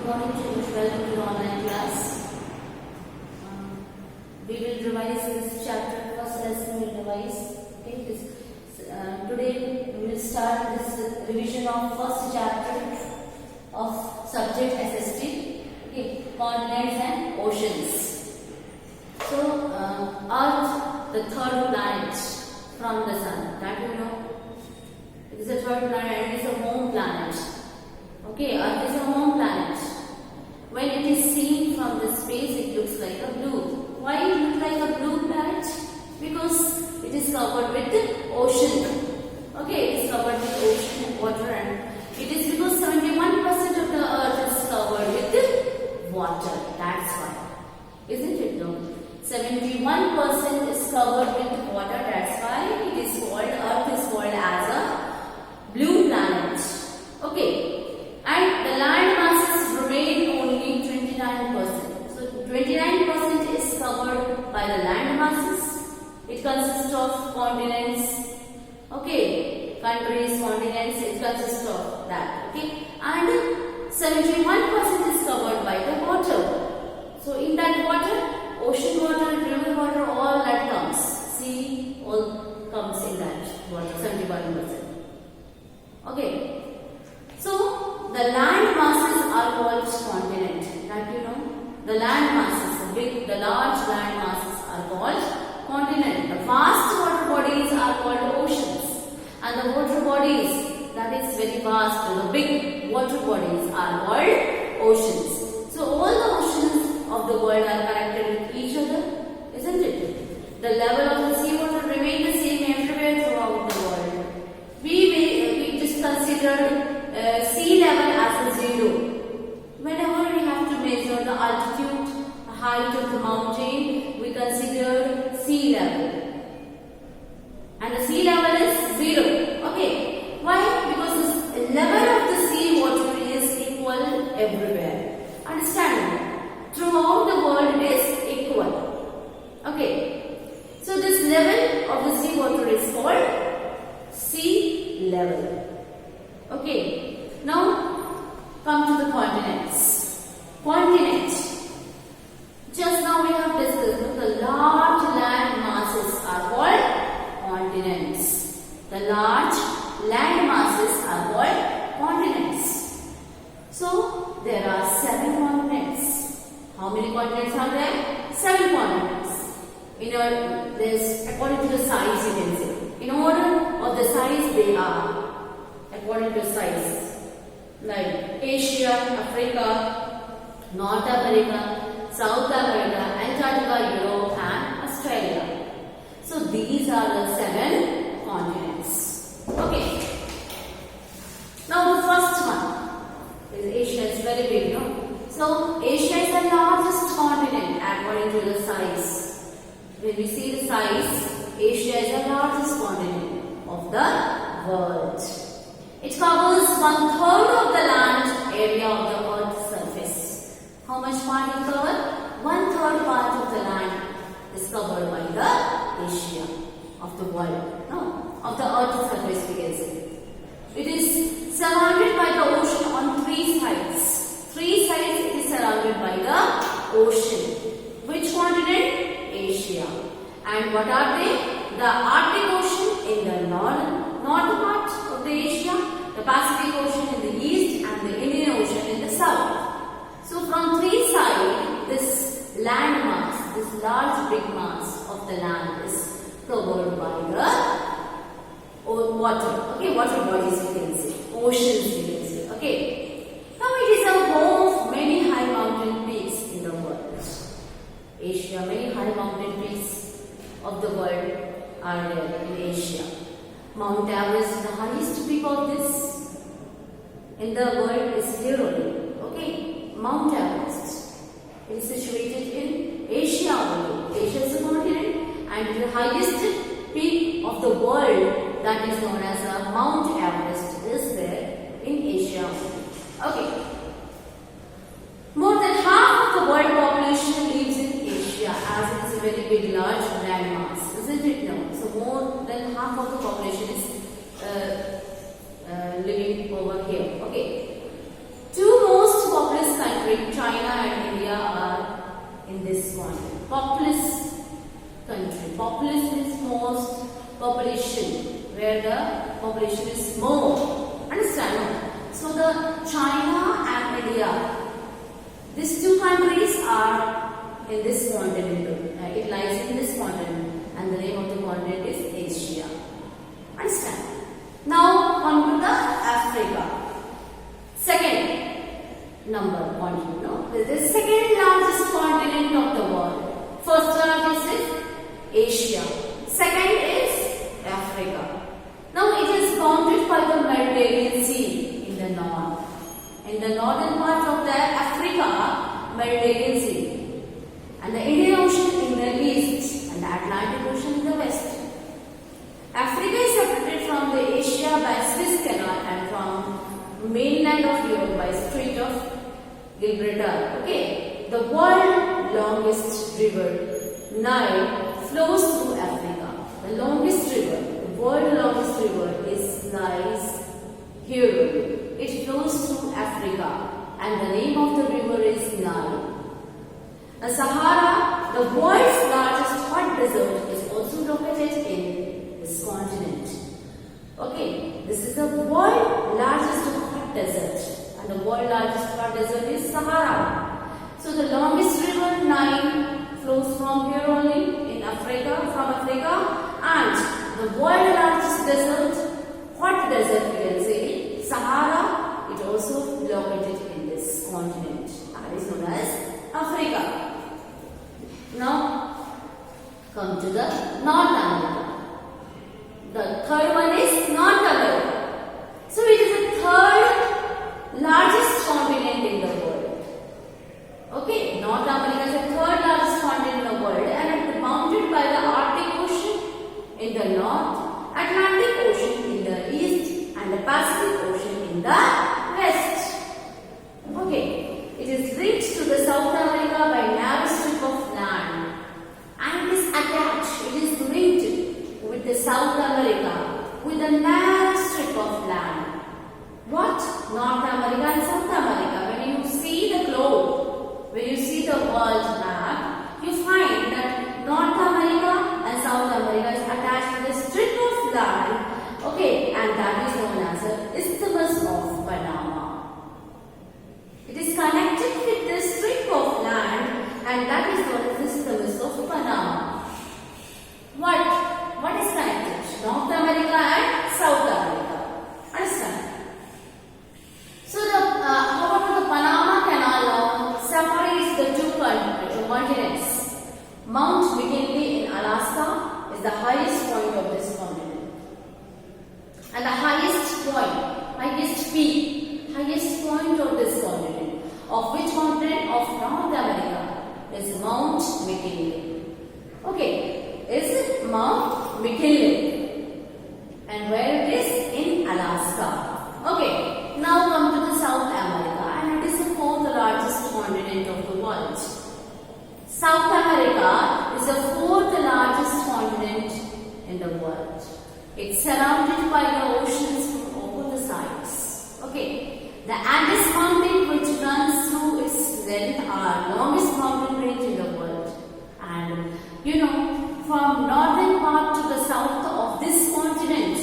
morning children, welcome to the online class. We will revise this chapter, first lesson we will revise. Okay, today we will start this revision of first chapter of subject SST. Okay, continents and oceans. So, Earth, the third planet from the sun. That you know. It is the third planet and it is a home planet. Okay, Earth is a home planet. When it is seen from the space, it looks like a blue. Why it looks like a blue planet? Because it is covered with the ocean. Okay, it is covered with ocean and water, and it is because 71% of the Earth is covered with the water. That's why. Isn't it? No? 71% is covered with water. That's why it is called, Earth is called as a blue planet. Okay. And the land masses remain only 29%. So 29% is covered by the land masses. It consists of continents. Okay, countries, continents. It consists of that. Okay, and 71% is covered by the water. So in that water, ocean water, river water, all that comes. Sea all comes in that water. 71%. Okay. So, the land masses are called continent. That you know, the land masses, the large land masses are called continent. The vast water bodies are called oceans, and the water bodies, that is very vast, the big water bodies are called oceans. So, all the oceans of the world are connected with each other, isn't it? The level of the seawater remains the same everywhere throughout the world. We just considered sea level as a zero. Whenever we have to measure the altitude, height of the mountain, we consider sea level. And the sea level is zero. Okay. Why? Because the level of the sea water is equal everywhere. Understand? Throughout the world it is equal. Okay. So this level of the sea water is called sea level. Okay, now come to the continents. Continent. Just now we have discussed the large land masses are called continents. The large land masses are called continents. So there are 7 continents. How many continents are there? 7 continents. According to the size you can say. In order of the size they are. According to size, like Asia, Africa, North America, South America, Antarctica, Europe and Australia. So these are the 7 continents. Okay. Now the first one is Asia. It's very big, no? So Asia is the largest continent according to the size. When we see the size, Asia is the largest continent of the world. It covers 1/3 of the land area of the Earth's surface. How much part it covers? 1/3 part of the land is covered by the Asia of the world. No, of the Earth's surface we can say. It is surrounded by the ocean on 3 sides. 3 sides it is surrounded by the ocean. Which continent? Asia. And what are they? The Arctic Ocean in the north part of the Asia, the Pacific Ocean in the east and the Indian Ocean in the south. So from 3 sides, this land mass, this large big mass of the land is covered by the water. Okay, water bodies you can say, oceans you can say. Okay. Now it is a home of many high mountain peaks in the world. Asia, many high mountain peaks of the world are there in Asia. Mount Everest is the highest peak of this in the world is here only. Okay, Mount Everest. It is situated in Asia only. Asia is a continent and the highest peak of the world, that is known as Mount Everest, is there in Asia only. Okay. More than half of the world population lives in Asia, as it is a very big large landmass. Isn't it now? So more than half of the population is living over here. Okay. 2 most populous countries populous means most population, where the population is more. Understand? So the China and India, these two countries are in this continent. It lies in this continent, and the name of the continent is Asia. Understand? Now come to the Africa. Second number continent. No? This is the second largest continent of the world. First largest is Asia. Second is Africa. Now it is bounded by the Mediterranean Sea in the north. In the northern part of the Africa, Mediterranean Sea, and the Indian Ocean in the east, and the Atlantic Ocean in the west. Africa is separated from the Asia by Suez Canal and from mainland of Europe by Strait of Gibraltar. Okay, the world's longest river, Nile, flows through Africa. The longest river, the world's longest river is lies here. It flows through Africa, and the name of the river is Nile. The Sahara, the world's largest hot desert, is also located in this continent. Okay, this is the world's largest hot desert, and the world's largest hot desert is Sahara. So the longest river, Nile, flows from here only in Africa, from Africa, and the world's largest desert, hot desert, we can say, Sahara, it also located in this continent. That is known as Africa. Now, come to the North America. The third one is North America. So it is the third largest continent in the world. Okay, North America is the third largest continent in the world, and it is bounded by the Arctic Ocean in the north, Atlantic Ocean in the east, and the Pacific Ocean in the west. Okay, it is linked to the South America by narrow strip of land, and it is attached, it is linked with the South America with a narrow strip of land. What? North America and South America. When you see the globe, when you see the world map, you find that North America and South America is attached with a strip of land. Okay, and that is known as the Isthmus of Panama. It is connected with this strip of land, and that is known as the Isthmus of Panama. What is connected? North America and South America. Understand? So how about the Panama Canal now separates the two continents. Mount McKinley in Alaska is the highest point of this continent. And the highest point of this continent. Of which continent? Of North America is Mount McKinley. Okay, is it Mount McKinley? And where it is? In Alaska. Okay, now come to the South America, and it is the fourth largest continent of the world. South America is the fourth largest continent in the world. It's surrounded by the oceans from all the sides. Okay, the Andes Mountain, which runs through its length, are longest mountain range in the world. And you know, from northern part to the south of this continent,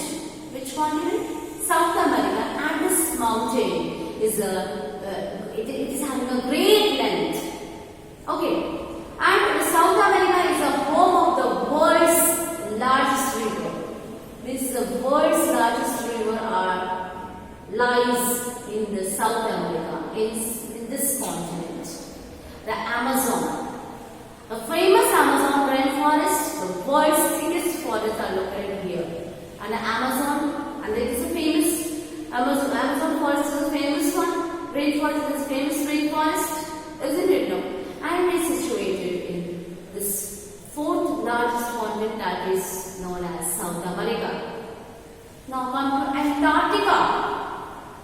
which continent? South America, Andes Mountain is it is having a great length. Okay. And South America is the home of the world's largest river. This the world's largest river lies in the South America, in this continent. The Amazon. The famous Amazon rainforest, the world's thickest forests are located here. And the Amazon, and it is a famous Amazon forest is a famous one. Rainforest is a famous rainforest, isn't it? No? And it is situated in this fourth largest continent that is known as South America. Now come to Antarctica.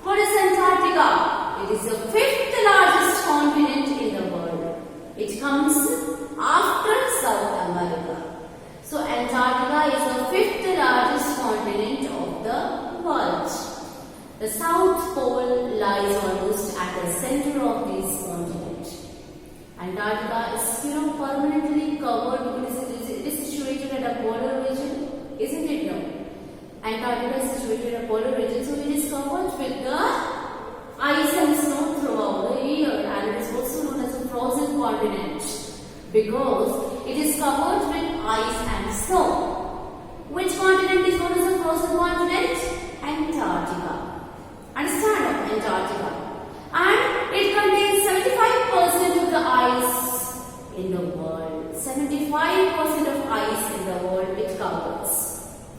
What is Antarctica? It is the fifth largest continent in the world. It comes after South America. So Antarctica is the fifth largest continent of the world. The South Pole lies almost at the center of this continent. Antarctica is permanently covered, it is situated situated at a polar region, isn't it? No. Antarctica is situated at a polar region, so it is covered with the ice and snow throughout the year, and it is also known as a frozen continent because it is covered with ice and snow. Which continent is known as a frozen continent? Antarctica. Understand? Antarctica. And it contains 75% of the ice in the world. 75% of ice in the world it covers.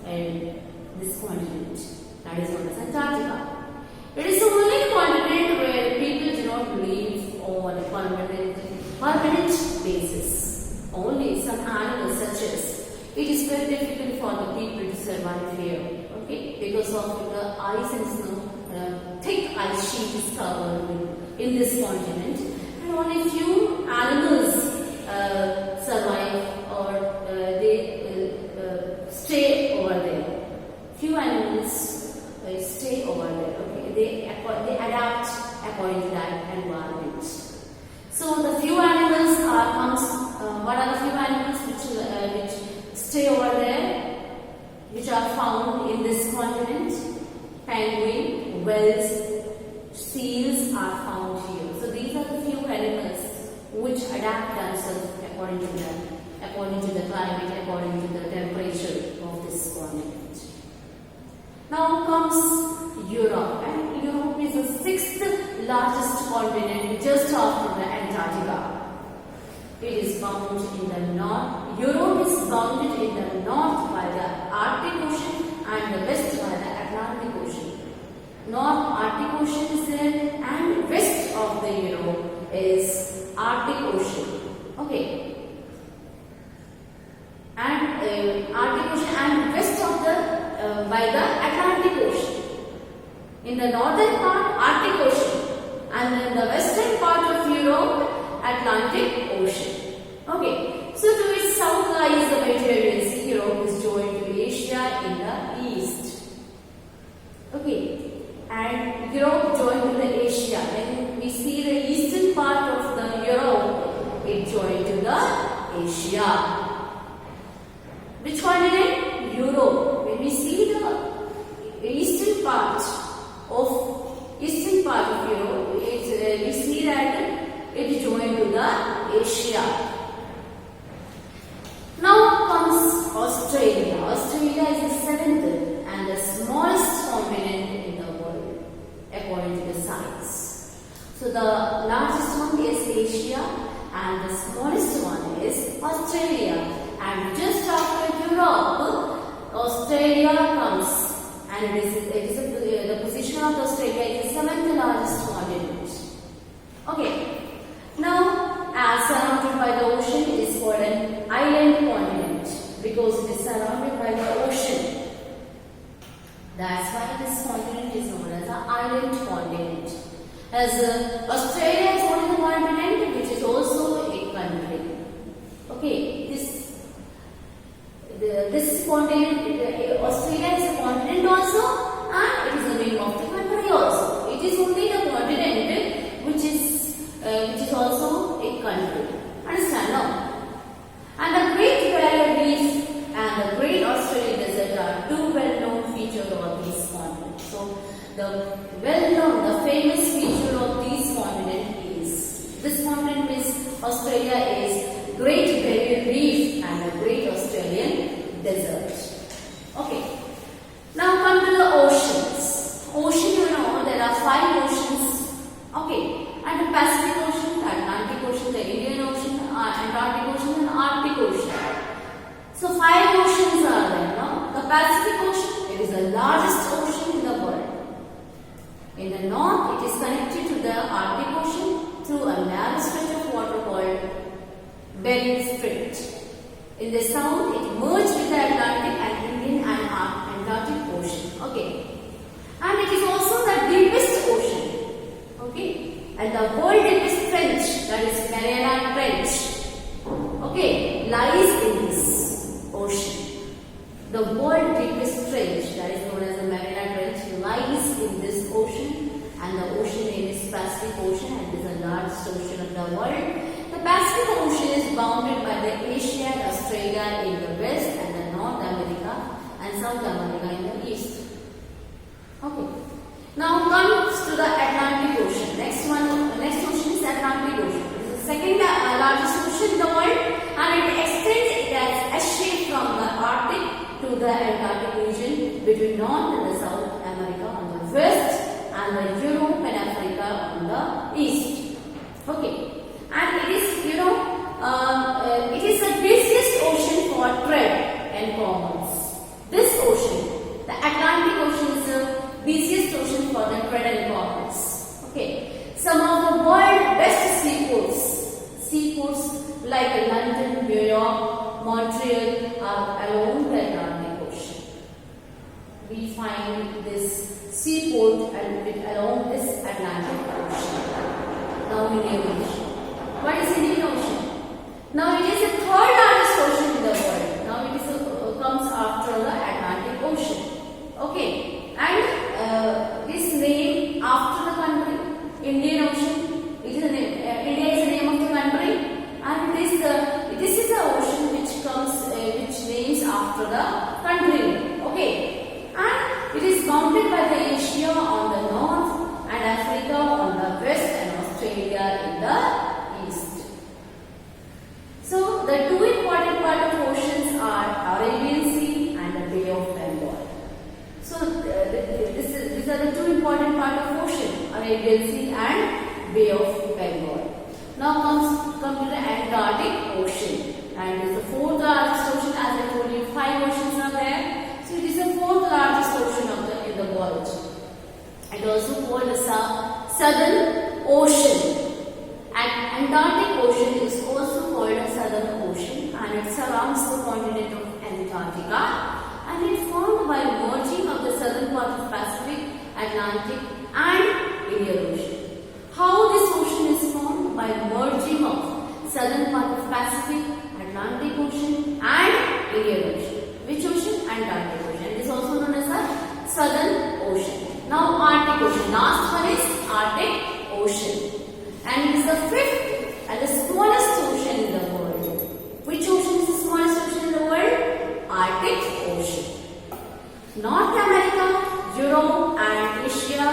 And this continent, that is known as Antarctica. It is the only continent where people do not live on a permanent basis. Only some animals such as it is very difficult for the people to survive here, okay, because of the ice and snow, thick ice sheet is covered in this continent, and only few animals survive or they stay over there. Few animals stay over there, okay, they adapt according to that environment. So the few animals what are the few animals which stay over there, which are found in this continent? Penguin, whales, seals are found here. So these are the few animals which adapt themselves according to the climate, according to the temperature of this continent. Now comes Europe, and Europe is the 6th largest continent just after the Antarctica. It is bounded in the north. Europe is bounded in the north by the Arctic Ocean and the west by the Atlantic Ocean. North Arctic Ocean is there, and west of the Europe is Arctic Ocean. Okay. And Arctic Ocean and west of the by the Atlantic Ocean. In the northern part, Arctic Ocean, and in the western part of Europe, Atlantic Ocean. Okay, so to its south lies the Mediterranean Sea. Europe is joined to Asia in the east. Okay, and Europe joined to the Asia. When we see the eastern part of the Europe, it joined to the Asia. Which continent? Europe. When we see the eastern part of Europe, we see that it joined to the Asia. Now comes Australia. Australia is the 7th and the smallest continent in the world according to the size. So the largest one is Asia and the smallest one is Australia. And just after Europe, Australia comes, and the position of Australia is the 7th largest continent. Okay. Now, as surrounded by the ocean, it is called an island continent because it is surrounded by the ocean. That's why this continent is known as an island continent. As Australia is one of the continent which is also a country. Okay, this continent, Australia is a continent also, and it is the name of the country also. It is only the continent which is also a country. Understand now? And the Great Barrier Reef and the Great Australian Desert are two well-known features of this continent. So the famous feature of this continent is Australia is Great Barrier Reef and the Great Australian Desert. Okay. Now come to the oceans. Ocean, you know, there are 5 oceans. Okay. And the Pacific Ocean, the Atlantic Ocean, the Indian Ocean, Antarctic Ocean and Arctic Ocean. So 5 oceans are there now. The Pacific Ocean, it is the largest ocean in the world. In the north, it is connected to the Arctic Ocean through a narrow stretch of water called Bering Strait. In the south, it merged with the Atlantic and Indian and Antarctic Ocean. Okay. And it is also the deepest ocean. Okay. And the world deepest trench, that is Mariana Trench, okay, lies in this ocean. The world deepest trench, that is known as the Mariana Trench, lies in this ocean, and the ocean name is Pacific Ocean, and it is the largest ocean of the world. The Pacific Ocean is bounded by the Asia and Australia in the west and the North America and South America in the east. Okay. Now comes to the Atlantic Ocean. Next ocean is Atlantic Ocean. It is the second largest ocean in the world, and it extends it as S-shape from the Arctic to the Antarctic region between North and the South America on the west and the Europe and Africa on the east. Okay. And it is, it is the busiest ocean for trade and commerce. This ocean, the Atlantic Ocean, is the busiest ocean for the trade and commerce. Okay. Some of the world's best seaports like London, New York, Montreal are along the Atlantic Ocean. We find this seaport along this Atlantic Ocean. Now Indian Ocean. What is Indian Ocean? Now it is the third largest ocean in the world. Now it is comes after the Atlantic Ocean. Okay, and this name after the country, Indian Ocean. It is a name. India is the name of the country, and this is the ocean which names after the country. Okay, and it is bounded by the Asia on the north and Africa on the west and Australia in the east. So the two important part of oceans are Arabian Sea and the Bay of Bengal. So these are the two important part of ocean, Arabian Sea and Bay of Bengal. Now come to the Antarctic Ocean, and it is the fourth largest ocean. As I told you, 5 oceans are there. So it is the fourth largest ocean in the world. It also called the Southern Ocean. And Antarctic Ocean is also called a Southern Ocean, and it surrounds the continent of Antarctica, and it formed by merging of the southern part of Pacific, Atlantic and Indian Ocean. How this ocean is formed? By merging of southern part of Pacific, Atlantic Ocean and Indian Ocean. Which ocean? Antarctic Ocean. It is also known as the Southern Ocean. Now Arctic Ocean. Last one is Arctic Ocean. And it is the fifth and the smallest ocean in the world. Which ocean is the smallest ocean in the world? Arctic Ocean. North America, Europe and Asia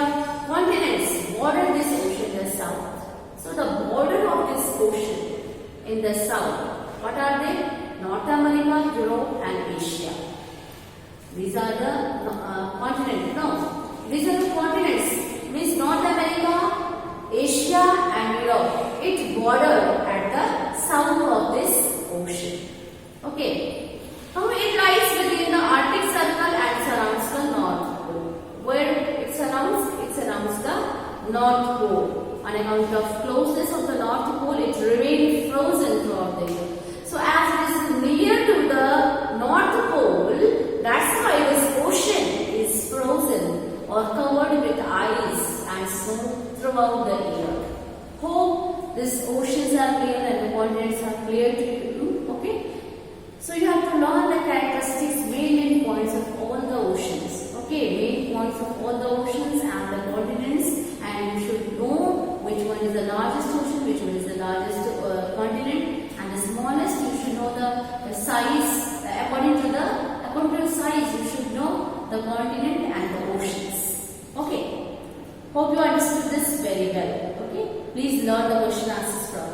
continents border this ocean in the south. So the border of this ocean in the south, what are they? North America, Europe and Asia. These are the continents. No, these are the continents. Means North America, Asia and Europe. It bordered at the south of this ocean. Okay. Now it lies within the Arctic Circle and surrounds the North Pole. Where it surrounds? It surrounds the North Pole. On account of closeness of the North Pole, it remains frozen throughout the year. So as it is near to the North Pole, that's why this ocean is frozen or covered with ice and snow throughout the year. Hope these oceans are clear and the continents are clear to you. Okay. So you have to learn the characteristics, main points of all the oceans. Okay, main points of all the oceans and the continents, and you should know which one is the largest ocean, which one is the largest continent, and the smallest. You should know the size according to size. You should know the continent and the oceans. Okay. Hope you understood this very well. Okay. Please learn the question answers from